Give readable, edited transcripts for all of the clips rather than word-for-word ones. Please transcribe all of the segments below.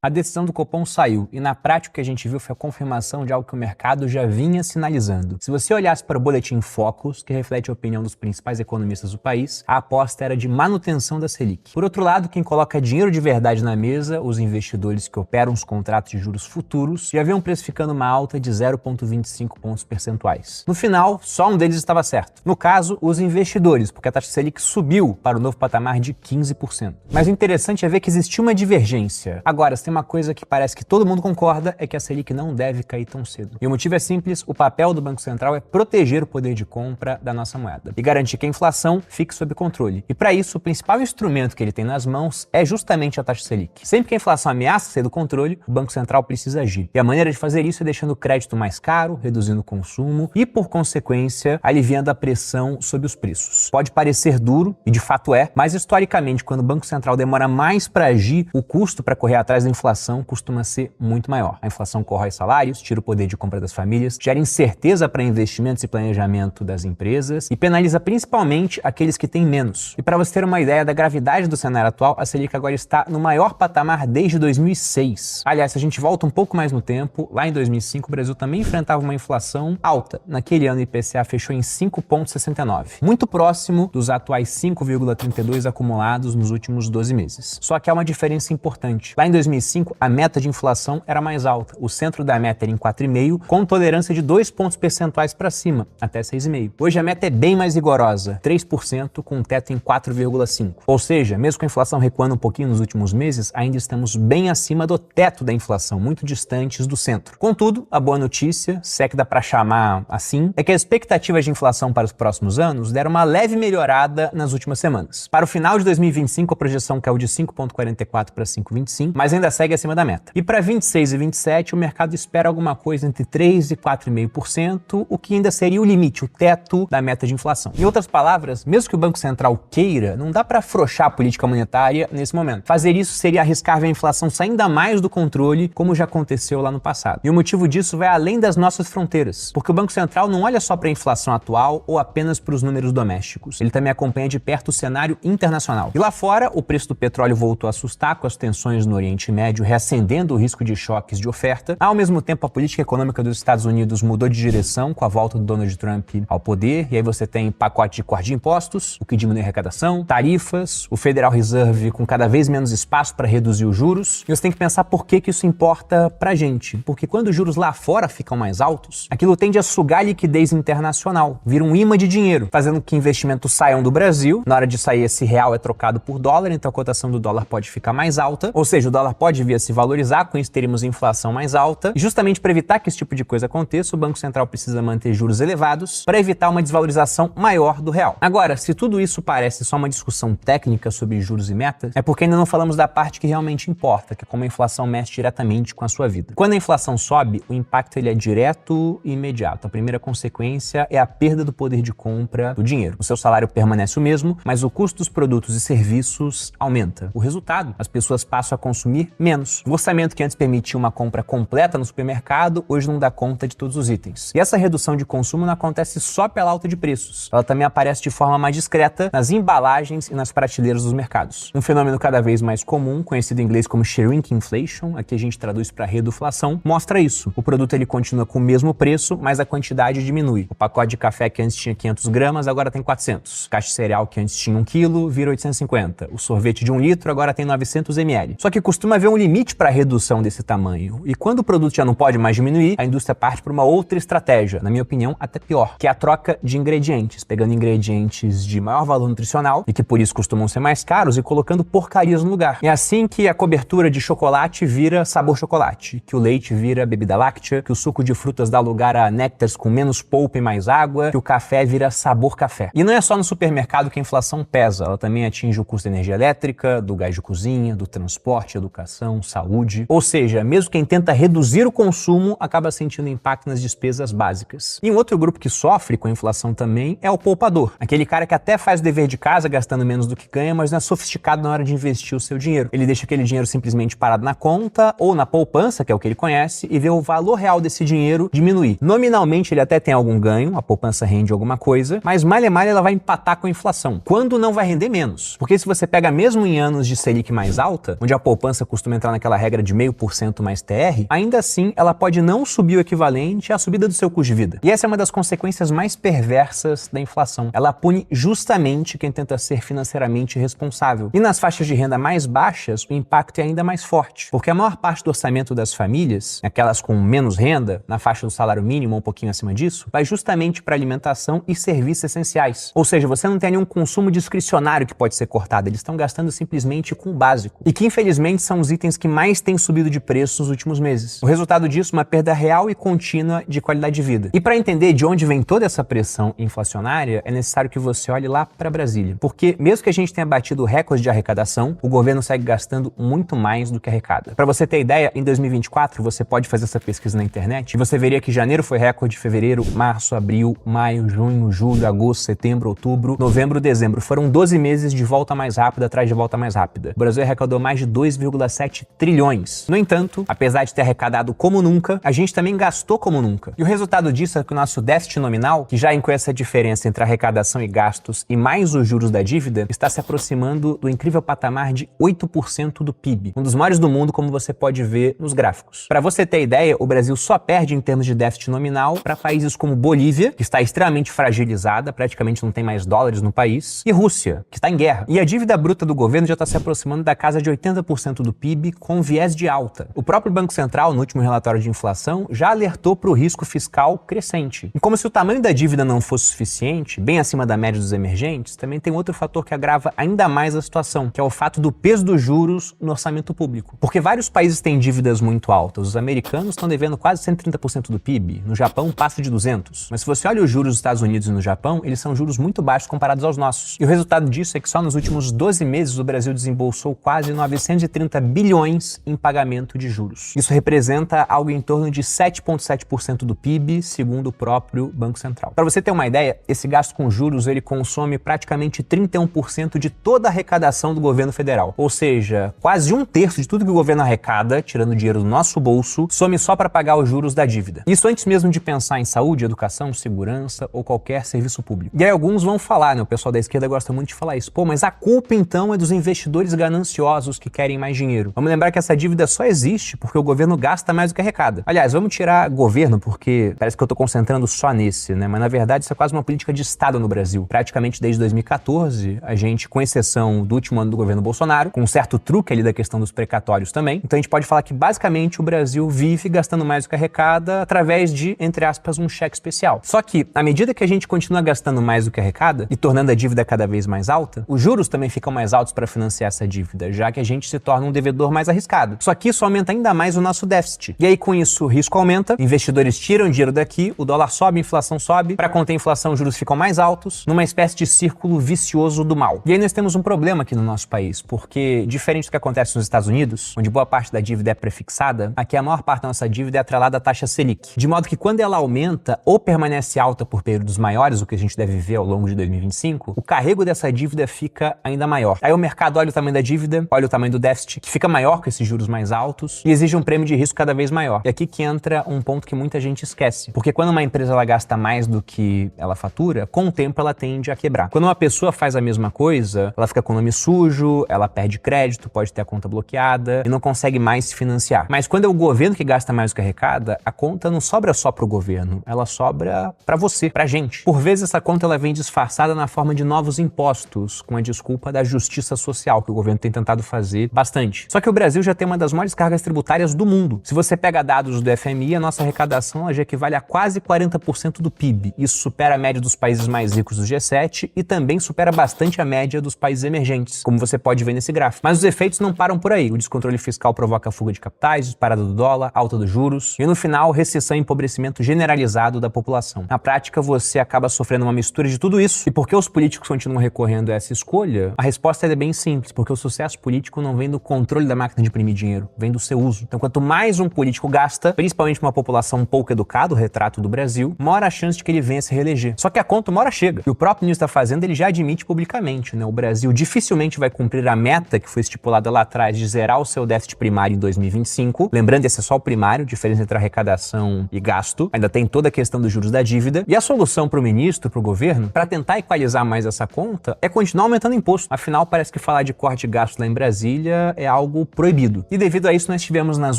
A decisão do Copom saiu e na prática o que a gente viu foi a confirmação de algo que o mercado já vinha sinalizando. Se você olhasse para o boletim Focus, que reflete a opinião dos principais economistas do país, a aposta era de manutenção da Selic. Por outro lado, quem coloca dinheiro de verdade na mesa, os investidores que operam os contratos de juros futuros, já haviam precificando uma alta de 0,25 pontos percentuais. No final, só um deles estava certo. No caso, os investidores, porque a taxa Selic subiu para o novo patamar de 15%. Mas o interessante é ver que existiu uma divergência. Agora, se tem uma coisa que parece que todo mundo concorda, é que a Selic não deve cair tão cedo. E o motivo é simples, o papel do Banco Central é proteger o poder de compra da nossa moeda e garantir que a inflação fique sob controle. E para isso, o principal instrumento que ele tem nas mãos é justamente a taxa Selic. Sempre que a inflação ameaça sair do controle, o Banco Central precisa agir. E a maneira de fazer isso é deixando o crédito mais caro, reduzindo o consumo e, por consequência, aliviando a pressão sobre os preços. Pode parecer duro, e de fato é, mas historicamente, quando o Banco Central demora mais para agir, o custo para correr atrás da inflação costuma ser muito maior. A inflação corrói salários, tira o poder de compra das famílias, gera incerteza para investimentos e planejamento das empresas e penaliza principalmente aqueles que têm menos. E para você ter uma ideia da gravidade do cenário atual, a Selic agora está no maior patamar desde 2006. Aliás, se a gente volta um pouco mais no tempo, lá em 2005 o Brasil também enfrentava uma inflação alta. Naquele ano o IPCA fechou em 5,69, muito próximo dos atuais 5,32 acumulados nos últimos 12 meses. Só que há uma diferença importante. Lá em 2005, a meta de inflação era mais alta. O centro da meta era em 4,5, com tolerância de 2 pontos percentuais para cima, até 6,5. Hoje a meta é bem mais rigorosa, 3%, com um teto em 4,5. Ou seja, mesmo com a inflação recuando um pouquinho nos últimos meses, ainda estamos bem acima do teto da inflação, muito distantes do centro. Contudo, a boa notícia, se é que dá para chamar assim, é que as expectativas de inflação para os próximos anos deram uma leve melhorada nas últimas semanas. Para o final de 2025, a projeção caiu de 5,44 para 5,25, mas ainda segue acima da meta. E para 26 e 27, o mercado espera alguma coisa entre 3 e 4,5%, o que ainda seria o limite, o teto da meta de inflação. Em outras palavras, mesmo que o Banco Central queira, não dá para afrouxar a política monetária nesse momento. Fazer isso seria arriscar ver a inflação sair ainda mais do controle, como já aconteceu lá no passado. E o motivo disso vai além das nossas fronteiras, porque o Banco Central não olha só para a inflação atual ou apenas para os números domésticos. Ele também acompanha de perto o cenário internacional. E lá fora, o preço do petróleo voltou a assustar com as tensões no Oriente Médio, reacendendo o risco de choques de oferta. Ao mesmo tempo, a política econômica dos Estados Unidos mudou de direção com a volta do Donald Trump ao poder, e aí você tem pacote de corte de impostos, o que diminui a arrecadação, tarifas, o Federal Reserve com cada vez menos espaço para reduzir os juros. E você tem que pensar por que isso importa pra gente. Porque quando os juros lá fora ficam mais altos, aquilo tende a sugar a liquidez internacional, vira um imã de dinheiro, fazendo que investimentos saiam do Brasil. Na hora de sair, esse real é trocado por dólar, então a cotação do dólar pode ficar mais alta, ou seja, o dólar pode vir a se valorizar, com isso teríamos inflação mais alta. E justamente para evitar que esse tipo de coisa aconteça, o Banco Central precisa manter juros elevados para evitar uma desvalorização maior do real. Agora, se tudo isso parece só uma discussão técnica sobre juros e metas, é porque ainda não falamos da parte que realmente importa, que é como a inflação mexe diretamente com a sua vida. Quando a inflação sobe, o impacto ele é direto e imediato. A primeira consequência é a perda do poder de compra do dinheiro. O seu salário permanece o mesmo, mas o custo dos produtos e serviços aumenta. O resultado, as pessoas passam a consumir menos. O orçamento que antes permitia uma compra completa no supermercado, hoje não dá conta de todos os itens. E essa redução de consumo não acontece só pela alta de preços. Ela também aparece de forma mais discreta nas embalagens e nas prateleiras dos mercados. Um fenômeno cada vez mais comum, conhecido em inglês como shrink inflation, aqui a gente traduz para reduflação, mostra isso. O produto ele continua com o mesmo preço, mas a quantidade diminui. O pacote de café que antes tinha 500 gramas, agora tem 400. Caixa de cereal que antes tinha 1 quilo, vira 850. O sorvete de 1 litro agora tem 900 ml. Só que costuma haver um limite para a redução desse tamanho. E quando o produto já não pode mais diminuir, a indústria parte para uma outra estratégia, na minha opinião, até pior, que é a troca de ingredientes, pegando ingredientes de maior valor nutricional e que por isso costumam ser mais caros e colocando porcarias no lugar. É assim que a cobertura de chocolate vira sabor chocolate, que o leite vira bebida láctea, que o suco de frutas dá lugar a néctares com menos polpa e mais água, que o café vira sabor café. E não é só no supermercado que a inflação pesa, ela também atinge o custo da energia elétrica, do gás de cozinha, do transporte, educação, saúde. Ou seja, mesmo quem tenta reduzir o consumo acaba sentindo impacto nas despesas básicas. E um outro grupo que sofre com a inflação também é o poupador, aquele cara que até faz o dever de casa gastando menos do que ganha, mas não é sofisticado na hora de investir o seu dinheiro. Ele deixa aquele dinheiro simplesmente parado na conta ou na poupança, que é o que ele conhece, e vê o valor real desse dinheiro diminuir. Nominalmente ele até tem algum ganho, a poupança rende alguma coisa, mas malha ela vai empatar com a inflação. Quando não vai render menos. Porque se você pega mesmo em anos de Selic mais alta, onde a poupança costuma entrar naquela regra de 0,5% mais TR, ainda assim ela pode não subir o equivalente à subida do seu custo de vida. E essa é uma das consequências mais perversas da inflação. Ela pune justamente quem tenta ser financeiramente responsável. E nas faixas de renda mais baixas, o impacto é ainda mais forte, porque a maior parte do orçamento das famílias, aquelas com menos renda, na faixa do salário mínimo ou um pouquinho acima disso, vai justamente para alimentação e serviços essenciais. Ou seja, você não tem nenhum consumo discricionário que pode ser cortado, eles estão gastando simplesmente com o básico. E que infelizmente são os itens que mais têm subido de preço nos últimos meses. O resultado disso, uma perda real e contínua de qualidade de vida. E para entender de onde vem toda essa pressão inflacionária, é necessário que você olhe lá para Brasília. Porque mesmo que a gente tenha batido o recorde de arrecadação, o governo segue gastando muito mais do que arrecada. Para você ter ideia, em 2024, você pode fazer essa pesquisa na internet e você veria que janeiro foi recorde, fevereiro, março, abril, maio, junho, julho, agosto, setembro, outubro, novembro, dezembro. Foram 12 meses de volta mais rápida atrás de volta mais rápida. O Brasil arrecadou mais de 2,7 trilhões. No entanto, apesar de ter arrecadado como nunca, a gente também gastou como nunca. E o resultado disso é que o nosso déficit nominal, que já inclui essa diferença entre arrecadação e gastos e mais os juros da dívida, está se aproximando do incrível patamar de 8% do PIB, um dos maiores do mundo, como você pode ver nos gráficos. Para você ter ideia, o Brasil só perde em termos de déficit nominal para países como Bolívia, que está extremamente fragilizada, praticamente não tem mais dólares no país, e Rússia, que está em guerra. E a dívida bruta do governo já está se aproximando da casa de 80% do PIB, com viés de alta. O próprio Banco Central, no último relatório de inflação, já alertou para o risco fiscal crescente. E como se o tamanho da dívida não fosse suficiente, bem acima da média dos emergentes, também tem outro fator que agrava ainda mais a situação, que é o fato do peso dos juros no orçamento público. Porque vários países têm dívidas muito altas. Os americanos estão devendo quase 130% do PIB. No Japão, passa de 200%. Mas se você olha os juros dos Estados Unidos e no Japão, eles são juros muito baixos comparados aos nossos. E o resultado disso é que só nos últimos 12 meses o Brasil desembolsou quase 930 bilhões em pagamento de juros. Isso representa algo em torno de 7,7% do PIB, segundo o próprio Banco Central. Para você ter uma ideia, esse gasto com juros ele consome praticamente 31% de toda a arrecadação do governo federal. Ou seja, quase 1/3 de tudo que o governo arrecada, tirando dinheiro do nosso bolso, some só para pagar os juros da dívida. Isso antes mesmo de pensar em saúde, educação, segurança ou qualquer serviço público. E aí alguns vão falar, né? O pessoal da esquerda gosta muito de falar isso. Pô, mas a culpa então é dos investidores gananciosos que querem mais dinheiro. Vamos lembrar que essa dívida só existe porque o governo gasta mais do que arrecada. Aliás, vamos tirar governo porque parece que eu tô concentrando só nesse, né? Mas na verdade isso é quase uma política de Estado no Brasil. Praticamente desde 2014, a gente, com exceção do último ano do governo Bolsonaro, com um certo truque ali da questão dos precatórios também, então a gente pode falar que basicamente o Brasil vive gastando mais do que arrecada através de, entre aspas, um cheque especial. Só que, à medida que a gente continua gastando mais do que arrecada e tornando a dívida cada vez mais alta, os juros também ficam mais altos para financiar essa dívida, já que a gente se torna um devedor mais arriscado. Só que isso aumenta ainda mais o nosso déficit. E aí, com isso, o risco aumenta, investidores tiram dinheiro daqui, o dólar sobe, a inflação sobe, para conter a inflação, os juros ficam mais altos, numa espécie de círculo vicioso do mal. E aí nós temos um problema aqui no nosso país, porque, diferente do que acontece nos Estados Unidos, onde boa parte da dívida é prefixada, aqui a maior parte da nossa dívida é atrelada à taxa Selic. De modo que quando ela aumenta ou permanece alta por períodos maiores, o que a gente deve ver ao longo de 2025, o carrego dessa dívida fica ainda maior. Aí o mercado olha o tamanho da dívida, olha o tamanho do déficit, que fica maior com esses juros mais altos, e exige um prêmio de risco cada vez maior. E aqui que entra um ponto que muita gente esquece. Porque quando uma empresa ela gasta mais do que ela fatura, com o tempo ela tende a quebrar. Quando uma pessoa faz a mesma coisa, ela fica com o nome sujo, ela perde crédito, pode ter a conta bloqueada e não consegue mais se financiar. Mas quando é o governo que gasta mais do que arrecada, a conta não sobra só pro governo, ela sobra pra você, pra gente. Por vezes essa conta ela vem disfarçada na forma de novos impostos, com a desculpa da justiça social, que o governo tem tentado fazer bastante. Só que o Brasil já tem uma das maiores cargas tributárias do mundo. Se você pega dados do FMI, a nossa arrecadação já equivale a quase 40% do PIB. Isso supera a média dos países mais ricos do G7 e também supera bastante a média dos países emergentes, como você pode ver nesse gráfico. Mas os efeitos não param por aí. O descontrole fiscal provoca fuga de capitais, disparada do dólar, alta dos juros e, no final, recessão e empobrecimento generalizado da população. Na prática, você acaba sofrendo uma mistura de tudo isso. E por que os políticos continuam recorrendo a essa escolha? A resposta é bem simples, porque o sucesso político não vem do controle da máquina de imprimir dinheiro, vem do seu uso. Então, quanto mais um político gasta, principalmente uma população pouco educada, o retrato do Brasil, maior a chance de que ele venha se reeleger. Só que a conta uma hora chega. E o próprio ministro da Fazenda, ele já admite publicamente, né? O Brasil dificilmente vai cumprir a meta que foi estipulada lá atrás de zerar o seu déficit primário em 2025. Lembrando, esse é só o primário, diferença entre arrecadação e gasto. Ainda tem toda a questão dos juros da dívida. E a solução para o ministro, para o governo, para tentar equalizar mais essa conta, é continuar aumentando imposto. Afinal, parece que falar de corte de gastos lá em Brasília é algo proibido. E devido a isso, nós tivemos nas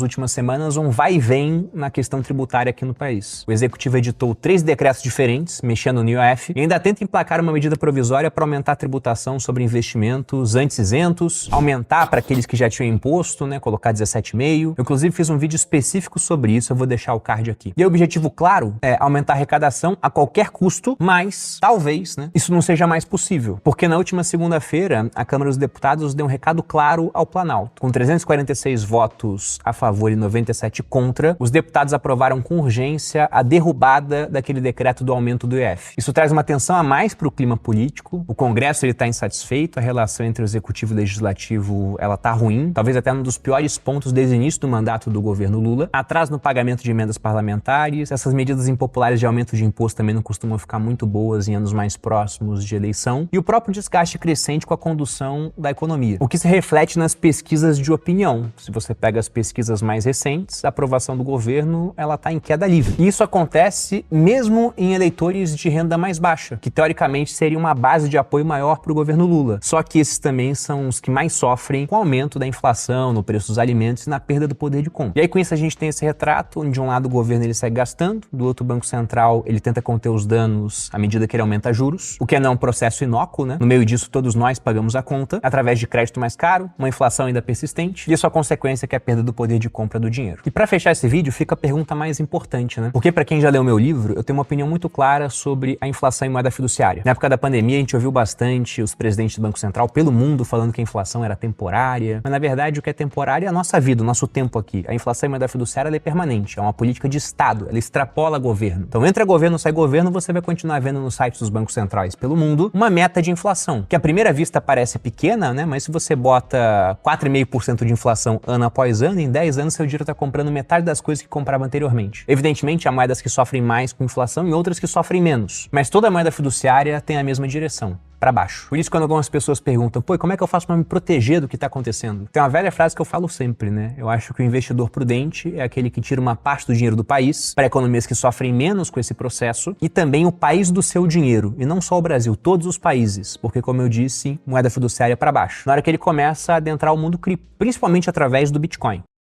últimas semanas um vai e vem na questão tributária aqui no país. O Executivo editou 3 decretos diferentes, mexendo no IOF, e ainda tenta emplacar uma medida provisória para aumentar a tributação sobre investimentos antes isentos, aumentar para aqueles que já tinham imposto, né, colocar 17,5%. Eu, inclusive, fiz um vídeo específico sobre isso, eu vou deixar o card aqui. E o objetivo, claro, é aumentar a arrecadação a qualquer custo, mas talvez, né, isso não seja mais possível. Porque na última segunda-feira, a Câmara dos Deputados deu um recado claro ao Planalto. Com 346 votos a favor e 97 contra, os deputados aprovaram com urgência a derrubada daquele decreto do aumento do IOF. Isso traz uma tensão a mais para o clima político. O Congresso está insatisfeito, a relação entre o Executivo e o Legislativo ela tá ruim, talvez até um dos piores pontos desde o início do mandato do governo Lula. Atraso no pagamento de emendas parlamentares, essas medidas impopulares de aumento de imposto também não costumam ficar muito boas em anos mais próximos de eleição, e o próprio desgaste crescente com a condução da economia, o que se reflete nas pesquisas de opinião. Se você pega as pesquisas mais recentes, a aprovação do governo ela tá em queda livre. E isso acontece mesmo em eleitores de renda mais baixa, que teoricamente seria uma base de apoio maior para o governo Lula. Só que esses também são os que mais sofrem com o aumento da inflação, no preço dos alimentos e na perda do poder de compra. E aí com isso a gente tem esse retrato, onde de um lado o governo ele segue gastando, do outro o Banco Central ele tenta conter os danos à medida que ele aumenta juros, o que não é um processo inócuo, né? No meio disso todos nós pagamos a conta, através de crédito mais caro, uma inflação ainda persistente, e a sua consequência que é a perda do poder de compra do dinheiro. E para fechar esse vídeo fica a pergunta mais importante, né? Porque para quem já leu meu livro, eu tenho uma opinião muito clara sobre a inflação em moeda fiduciária. Na época da pandemia a gente ouviu bastante os presidentes do Banco Central pelo mundo falando que a inflação era temporária, mas na verdade o que é temporário é a nossa vida, o nosso tempo aqui. A inflação em moeda fiduciária ela é permanente, é uma política de Estado, ela extrapola governo. Então entra governo, sai governo, você vai continuar vendo nos sites dos bancos centrais pelo mundo uma meta de inflação, que à primeira vista parece pequena, né? Mas se você bota 4,5% de inflação ano após ano, em 10 anos seu dinheiro está comprando metade das coisas que comprava anteriormente. Evidentemente há moedas que sofrem mais com inflação e outras que sofrem menos, mas toda moeda fiduciária tem a mesma direção, para baixo. Por isso, quando algumas pessoas perguntam, pô, como é que eu faço para me proteger do que está acontecendo? Tem uma velha frase que eu falo sempre, né? Eu acho que o investidor prudente é aquele que tira uma parte do dinheiro do país para economias que sofrem menos com esse processo e também o país do seu dinheiro, e não só o Brasil, todos os países, porque, como eu disse, moeda fiduciária para baixo. Na hora que ele começa a adentrar o mundo cripto, principalmente através do Bitcoin.